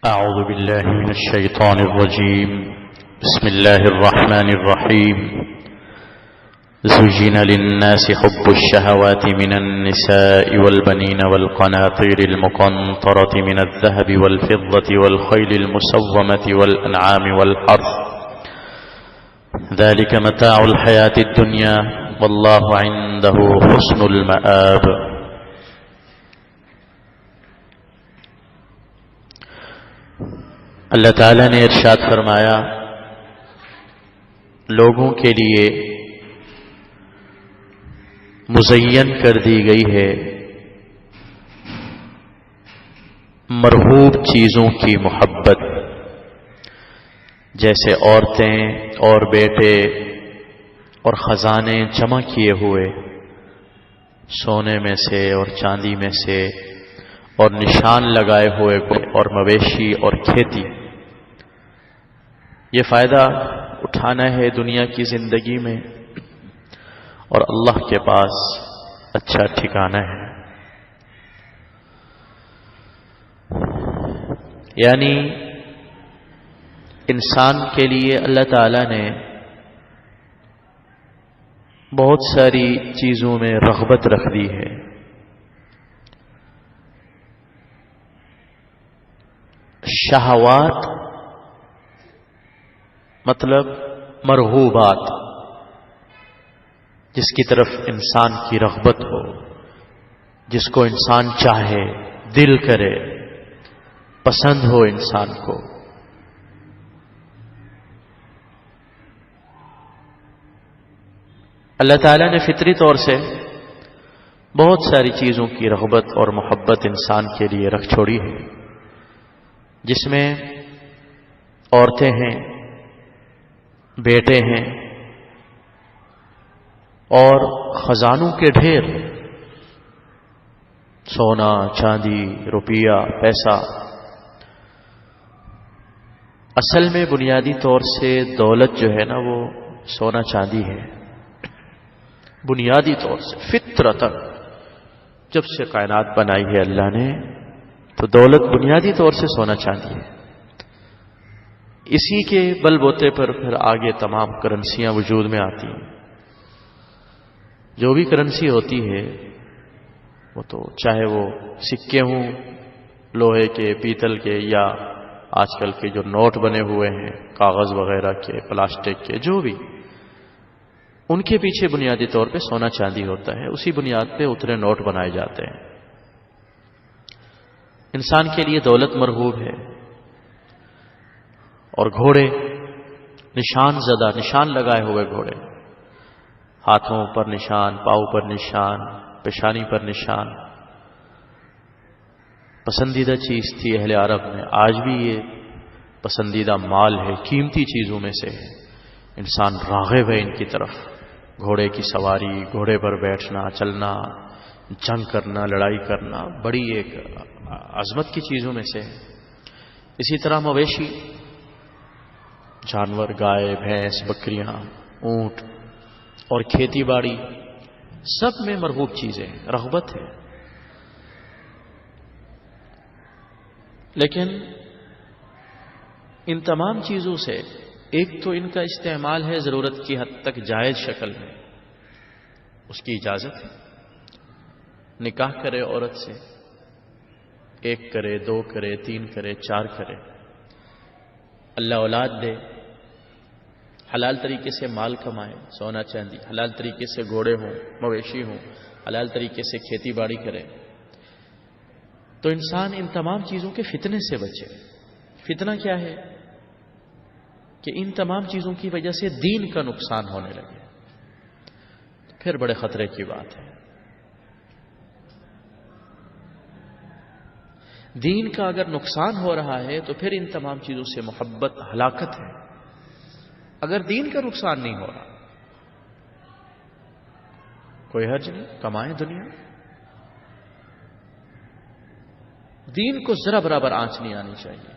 أعوذ بالله من الشيطان الرجيم. بسم الله الرحمن الرحيم. زين للناس حب الشهوات من النساء والبنين والقناطير المقنطرة من الذهب والفضة والخيل المسومة والأنعام والحرث ذلك متاع الحياة الدنيا والله عنده حسن المآب. اللہ تعالیٰ نے ارشاد فرمایا، لوگوں کے لیے مزین کر دی گئی ہے مرغوب چیزوں کی محبت، جیسے عورتیں اور بیٹے اور خزانے جمع کیے ہوئے سونے میں سے اور چاندی میں سے، اور نشان لگائے ہوئے اور مویشی اور کھیتی. یہ فائدہ اٹھانا ہے دنیا کی زندگی میں، اور اللہ کے پاس اچھا ٹھکانہ ہے. یعنی انسان کے لیے اللہ تعالی نے بہت ساری چیزوں میں رغبت رکھ دی ہے. شہوات مطلب مرغوبات، جس کی طرف انسان کی رغبت ہو، جس کو انسان چاہے، دل کرے، پسند ہو انسان کو. اللہ تعالیٰ نے فطری طور سے بہت ساری چیزوں کی رغبت اور محبت انسان کے لیے رکھ چھوڑی ہے، جس میں عورتیں ہیں، بیٹے ہیں، اور خزانوں کے ڈھیر، سونا، چاندی، روپیہ، پیسہ. اصل میں بنیادی طور سے دولت جو ہے نا، وہ سونا چاندی ہے. بنیادی طور سے فطرتاً جب سے کائنات بنائی ہے اللہ نے، تو دولت بنیادی طور سے سونا چاندی ہے. اسی کے بل بوتے پر پھر آگے تمام کرنسیاں وجود میں آتی ہیں. جو بھی کرنسی ہوتی ہے وہ تو چاہے وہ سکے ہوں لوہے کے، پیتل کے، یا آج کل کے جو نوٹ بنے ہوئے ہیں کاغذ وغیرہ کے، پلاسٹک کے، جو بھی، ان کے پیچھے بنیادی طور پہ سونا چاندی ہوتا ہے. اسی بنیاد پہ اتنے نوٹ بنائے جاتے ہیں. انسان کے لیے دولت مرغوب ہے، اور گھوڑے، نشان زدہ، نشان لگائے ہوئے گھوڑے، ہاتھوں پر نشان، پاؤں پر نشان، پیشانی پر نشان، پسندیدہ چیز تھی اہل عرب میں. آج بھی یہ پسندیدہ مال ہے، قیمتی چیزوں میں سے ہے. انسان راغب ہے ان کی طرف. گھوڑے کی سواری، گھوڑے پر بیٹھنا، چلنا، جنگ کرنا، لڑائی کرنا بڑی ایک عظمت کی چیزوں میں سے ہے. اسی طرح مویشی، جانور، گائے، بھینس، بکریاں، اونٹ اور کھیتی باڑی، سب میں مرغوب چیزیں، رغبت ہے. لیکن ان تمام چیزوں سے ایک تو ان کا استعمال ہے ضرورت کی حد تک جائز شکل میں، اس کی اجازت ہے. نکاح کرے عورت سے، 1 کرے، 2 کرے، 3 کرے، 4 کرے، اللہ اولاد دے، حلال طریقے سے مال کمائے، سونا چاندی، حلال طریقے سے گھوڑے ہوں، مویشی ہوں، حلال طریقے سے کھیتی باڑی کرے، تو انسان ان تمام چیزوں کے فتنے سے بچے. فتنہ کیا ہے؟ کہ ان تمام چیزوں کی وجہ سے دین کا نقصان ہونے لگے، پھر بڑے خطرے کی بات ہے. دین کا اگر نقصان ہو رہا ہے تو پھر ان تمام چیزوں سے محبت ہلاکت ہے. اگر دین کا نقصان نہیں ہو رہا، کوئی حرج نہیں، کمائیں دنیا. دین کو ذرا برابر آنچ نہیں آنی چاہیے.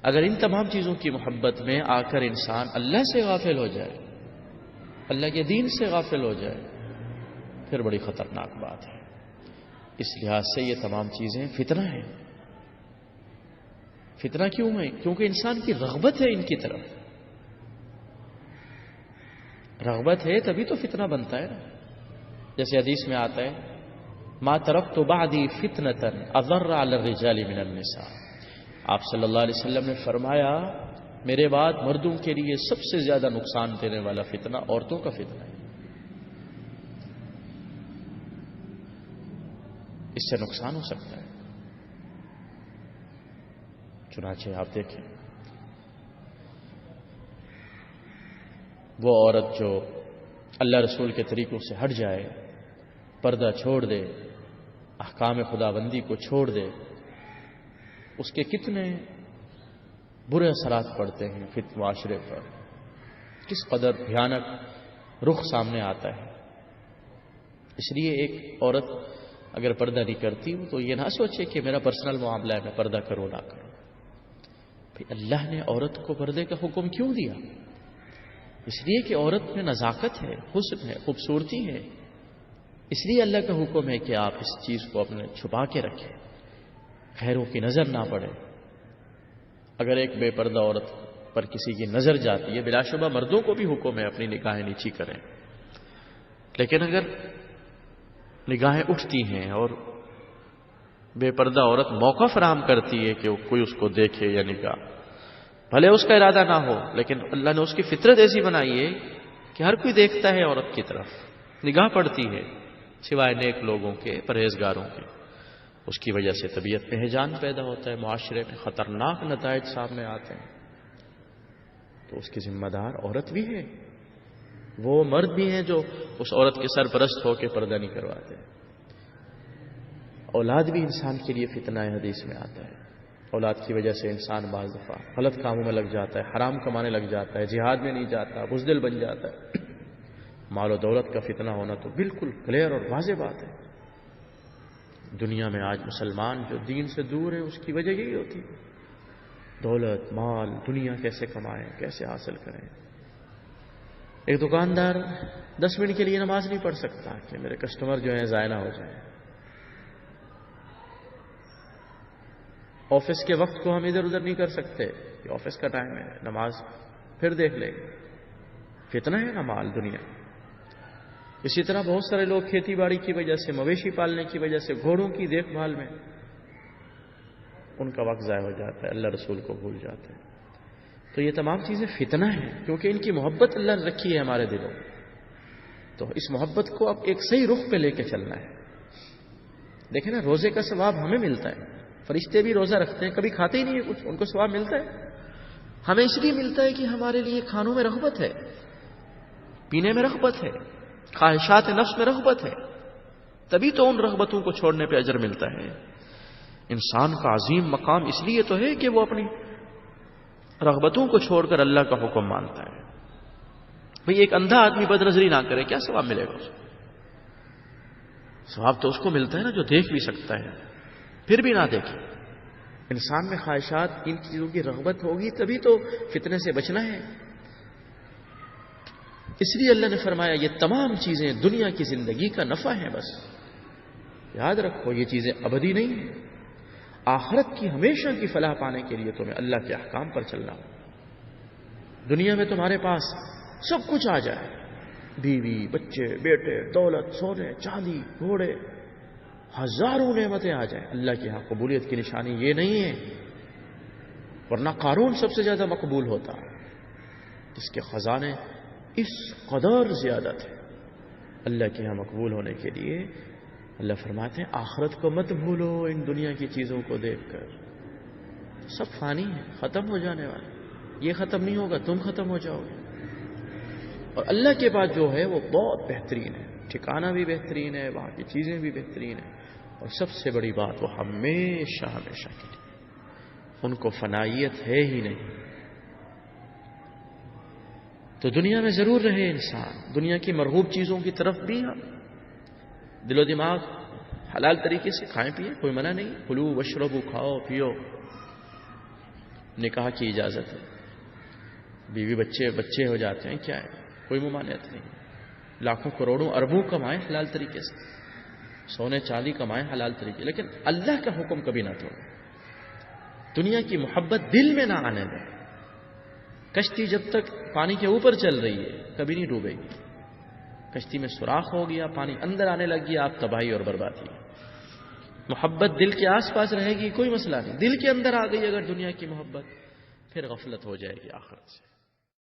اگر ان تمام چیزوں کی محبت میں آ کر انسان اللہ سے غافل ہو جائے، اللہ کے دین سے غافل ہو جائے، پھر بڑی خطرناک بات ہے. اس لحاظ سے یہ تمام چیزیں فتنہ ہیں. فتنہ کیوں ہے؟ کیونکہ انسان کی رغبت ہے ان کی طرف. رغبت ہے تبھی تو فتنہ بنتا ہے نا. جیسے حدیث میں آتا ہے ما ترکت بعدی فتنۃ اضر علی الرجال من النساء. آپ صلی اللہ علیہ وسلم نے فرمایا میرے بعد مردوں کے لیے سب سے زیادہ نقصان دینے والا فتنہ عورتوں کا فتنہ ہے. اس سے نقصان ہو سکتا ہے. چنانچہ آپ دیکھیں وہ عورت جو اللہ رسول کے طریقوں سے ہٹ جائے، پردہ چھوڑ دے، احکام خدا بندی کو چھوڑ دے، اس کے کتنے برے اثرات پڑتے ہیں معاشرے پر. کس قدر بھیانک رخ سامنے آتا ہے. اس لیے ایک عورت اگر پردہ نہیں کرتی تو یہ نہ سوچے کہ میرا پرسنل معاملہ ہے، میں پردہ کروں نہ کروں. اللہ نے عورت کو پردے کا حکم کیوں دیا؟ اس لیے کہ عورت میں نزاکت ہے، حسن ہے، خوبصورتی ہے. اس لیے اللہ کا حکم ہے کہ آپ اس چیز کو اپنے چھپا کے رکھیں، غیروں کی نظر نہ پڑے. اگر ایک بے پردہ عورت پر کسی کی نظر جاتی ہے، بلا شبہ مردوں کو بھی حکم ہے اپنی نگاہیں نیچی کریں، لیکن اگر نگاہیں اٹھتی ہیں اور بے پردہ عورت موقع فراہم کرتی ہے کہ کوئی اس کو دیکھے یا نگاہ، بھلے اس کا ارادہ نہ ہو، لیکن اللہ نے اس کی فطرت ایسی بنائی ہے کہ ہر کوئی دیکھتا ہے عورت کی طرف، نگاہ پڑتی ہے سوائے نیک لوگوں کے، پرہیزگاروں کے. اس کی وجہ سے طبیعت میں ہیجان پیدا ہوتا ہے، معاشرے میں خطرناک نتائج سامنے آتے ہیں. تو اس کی ذمہ دار عورت بھی ہے، وہ مرد بھی ہیں جو اس عورت کے سرپرست ہو کے پردہ نہیں کرواتے. اولاد بھی انسان کے لیے فتنہ ہے، حدیث میں آتا ہے. اولاد کی وجہ سے انسان بعض دفعہ غلط کاموں میں لگ جاتا ہے، حرام کمانے لگ جاتا ہے، جہاد میں نہیں جاتا، بزدل بن جاتا ہے. مال و دولت کا فتنہ ہونا تو بالکل کلیئر اور واضح بات ہے. دنیا میں آج مسلمان جو دین سے دور ہے اس کی وجہ یہی ہوتی ہے. دولت، مال، دنیا کیسے کمائیں، کیسے حاصل کریں. ایک دکاندار 10 منٹ کے لیے نماز نہیں پڑھ سکتا کہ میرے کسٹمر جو ہیں ضائع نہ ہو جائیں. آفس کے وقت کو ہم ادھر ادھر نہیں کر سکتے کہ آفس کا ٹائم ہے، نماز پھر دیکھ لیں گے. فتنہ ہے نا مال، دنیا. اسی طرح بہت سارے لوگ کھیتی باڑی کی وجہ سے، مویشی پالنے کی وجہ سے، گھوڑوں کی دیکھ بھال میں ان کا وقت ضائع ہو جاتا ہے، اللہ رسول کو بھول جاتے ہیں. تو یہ تمام چیزیں فتنہ ہیں کیونکہ ان کی محبت اللہ نے رکھی ہے ہمارے دلوں میں. تو اس محبت کو اب ایک صحیح رخ پہ لے کے چلنا ہے. دیکھیں نا، روزے کا ثواب ہمیں ملتا ہے، فرشتے بھی روزہ رکھتے ہیں، کبھی کھاتے ہی نہیں ہے کچھ، ان کو ثواب ملتا ہے. ہمیں اس لیے ملتا ہے کہ ہمارے لیے کھانوں میں رغبت ہے، پینے میں رغبت ہے، خواہشات نفس میں رغبت ہے، تبھی تو ان رغبتوں کو چھوڑنے پہ اجر ملتا ہے. انسان کا عظیم مقام اس لیے تو ہے کہ وہ اپنی رغبتوں کو چھوڑ کر اللہ کا حکم مانتا ہے. بھئی ایک اندھا آدمی بد نظری نہ کرے، کیا ثواب ملے گا اس کو؟ ثواب تو اس کو ملتا ہے نا جو دیکھ بھی سکتا ہے پھر بھی نہ دیکھے. انسان میں خواہشات، ان چیزوں کی رغبت ہوگی تبھی تو فتنے سے بچنا ہے. اس لیے اللہ نے فرمایا یہ تمام چیزیں دنیا کی زندگی کا نفع ہیں. بس یاد رکھو یہ چیزیں ابدی نہیں ہیں. آخرت کی ہمیشہ کی فلاح پانے کے لیے تمہیں اللہ کے احکام پر چلنا ہو. دنیا میں تمہارے پاس سب کچھ آ جائے، بیوی، بچے، بیٹے، دولت، سونے، چاندی، گھوڑے، ہزاروں نعمتیں آ جائیں، اللہ کی یہاں قبولیت کی نشانی یہ نہیں ہے. ورنہ قارون سب سے زیادہ مقبول ہوتا، جس کے خزانے اس قدر زیادہ تھے. اللہ کے یہاں مقبول ہونے کے لیے اللہ فرماتے ہیں آخرت کو مت بھولو ان دنیا کی چیزوں کو دیکھ کر. سب فانی ہے، ختم ہو جانے والے. یہ ختم نہیں ہوگا، تم ختم ہو جاؤ گے. اور اللہ کے بعد جو ہے وہ بہت بہترین ہے، ٹھکانہ بھی بہترین ہے، وہاں کی چیزیں بھی بہترین ہیں. اور سب سے بڑی بات وہ ہمیشہ ہمیشہ کے لیے، ان کو فنائیت ہے ہی نہیں. تو دنیا میں ضرور رہے انسان، دنیا کی مرغوب چیزوں کی طرف بھی ہم دل و دماغ حلال طریقے سے کھائیں پیئیں، کوئی منع نہیں. کلو وشربو، کھاؤ پیو، نکاح کی اجازت ہے. بیوی بچے ہو جاتے ہیں، کیا ہے، کوئی ممانعت نہیں. لاکھوں کروڑوں اربوں کمائیں حلال طریقے سے، سونے چاندی کمائیں حلال طریقے، لیکن اللہ کا حکم کبھی نہ توڑیں. دنیا کی محبت دل میں نہ آنے دیں. کشتی جب تک پانی کے اوپر چل رہی ہے کبھی نہیں ڈوبے گی. کشتی میں سوراخ ہو گیا, پانی اندر آنے لگ گیا, آپ تباہی اور بربادی. محبت دل کے آس پاس رہے گی کوئی مسئلہ نہیں. دل کے اندر آ گئی اگر دنیا کی محبت, پھر غفلت ہو جائے گی آخرت سے.